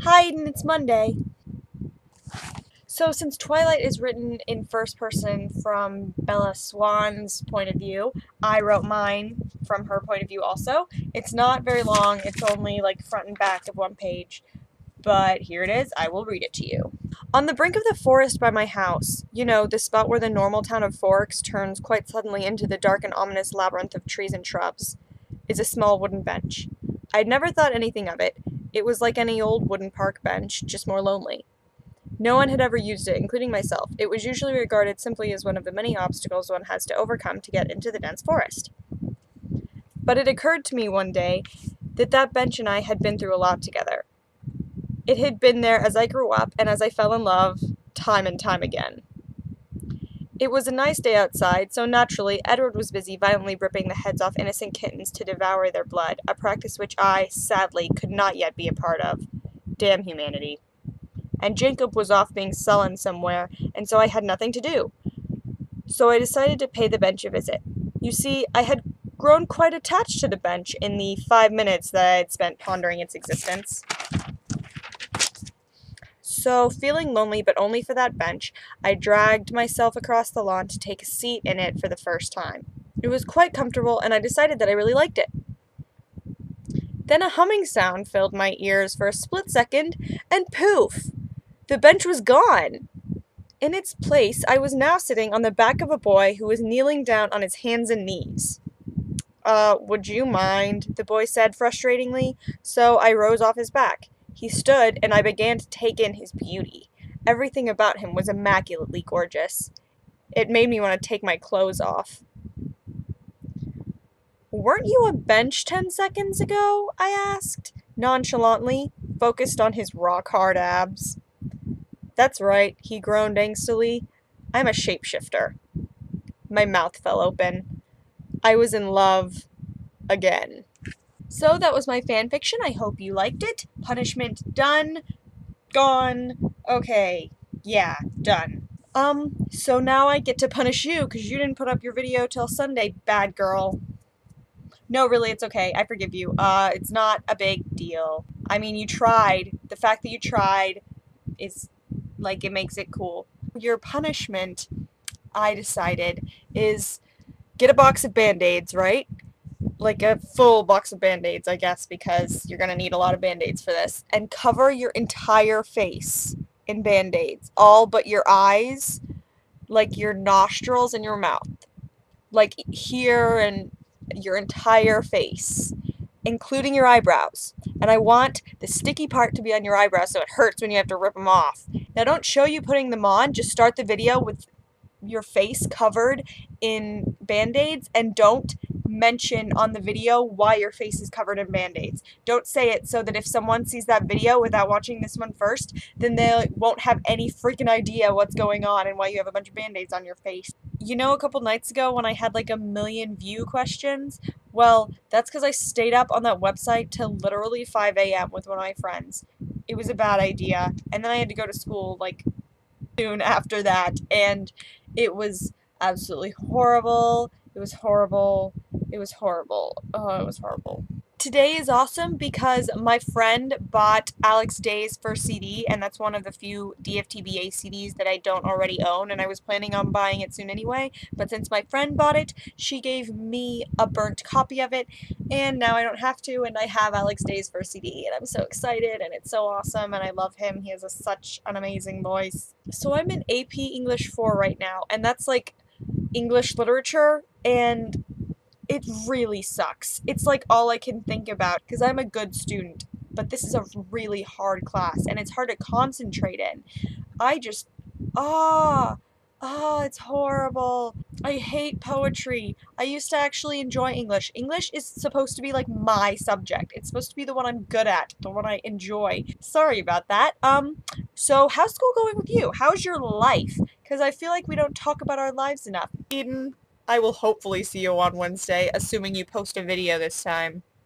Hayden, it's Monday. So since Twilight is written in first person from Bella Swan's point of view, I wrote mine from her point of view also. It's not very long, it's only like front and back of one page, but here it is, I will read it to you. On the brink of the forest by my house, you know, the spot where the normal town of Forks turns quite suddenly into the dark and ominous labyrinth of trees and shrubs, is a small wooden bench. I'd never thought anything of it. It was like any old wooden park bench, just more lonely. No one had ever used it, including myself. It was usually regarded simply as one of the many obstacles one has to overcome to get into the dense forest. But it occurred to me one day that that bench and I had been through a lot together. It had been there as I grew up and as I fell in love, time and time again. It was a nice day outside, so naturally Edward was busy violently ripping the heads off innocent kittens to devour their blood, a practice which I, sadly, could not yet be a part of. Damn humanity. And Jacob was off being sullen somewhere, and so I had nothing to do. So I decided to pay the bench a visit. You see, I had grown quite attached to the bench in the 5 minutes that I had spent pondering its existence. So, feeling lonely but only for that bench, I dragged myself across the lawn to take a seat in it for the first time. It was quite comfortable, and I decided that I really liked it. Then a humming sound filled my ears for a split second, and poof! The bench was gone! In its place, I was now sitting on the back of a boy who was kneeling down on his hands and knees. Would you mind? The boy said frustratingly, so I rose off his back. He stood, and I began to take in his beauty. Everything about him was immaculately gorgeous. It made me want to take my clothes off. Weren't you a bench 10 seconds ago? I asked, nonchalantly, focused on his rock-hard abs. That's right, he groaned angstily. I'm a shapeshifter. My mouth fell open. I was in love again. So that was my fanfiction. I hope you liked it. Punishment done. Gone. Okay. Yeah, done. So now I get to punish you because you didn't put up your video till Sunday, bad girl. No, really, it's okay. I forgive you. It's not a big deal. I mean, you tried. The fact that you tried is, like, it makes it cool. Your punishment, I decided, is get a box of Band-Aids, right? Like a full box of Band-Aids, I guess, because you're gonna need a lot of Band-Aids for this. And cover your entire face in Band-Aids. All but your eyes, like your nostrils and your mouth. Like here and your entire face, including your eyebrows. And I want the sticky part to be on your eyebrows so it hurts when you have to rip them off. Now don't show you putting them on, just start the video with your face covered in Band-Aids and don't mention on the video why your face is covered in Band-Aids. Don't say it so that if someone sees that video without watching this one first, then they won't have any freaking idea what's going on and why you have a bunch of Band-Aids on your face. You know, a couple nights ago when I had like 1,000,000 view questions? Well, that's because I stayed up on that website till literally 5 a.m. with one of my friends. It was a bad idea. And then I had to go to school like soon after that, and it was absolutely horrible. It was horrible. It was horrible. Oh, it was horrible. Today is awesome because my friend bought Alex Day's first CD, and that's one of the few DFTBA CDs that I don't already own, and I was planning on buying it soon anyway, but since my friend bought it, she gave me a burnt copy of it, and now I don't have to, and I have Alex Day's first CD, and I'm so excited, and it's so awesome, and I love him. He has such an amazing voice. So I'm in AP English 4 right now, and that's like English literature, and it really sucks. It's like all I can think about because I'm a good student, but this is a really hard class and it's hard to concentrate in. I just, it's horrible. I hate poetry. I used to actually enjoy English. English is supposed to be like my subject. It's supposed to be the one I'm good at, the one I enjoy. Sorry about that. So how's school going with you? How's your life? Because I feel like we don't talk about our lives enough. Eden, I will hopefully see you on Wednesday, assuming you post a video this time.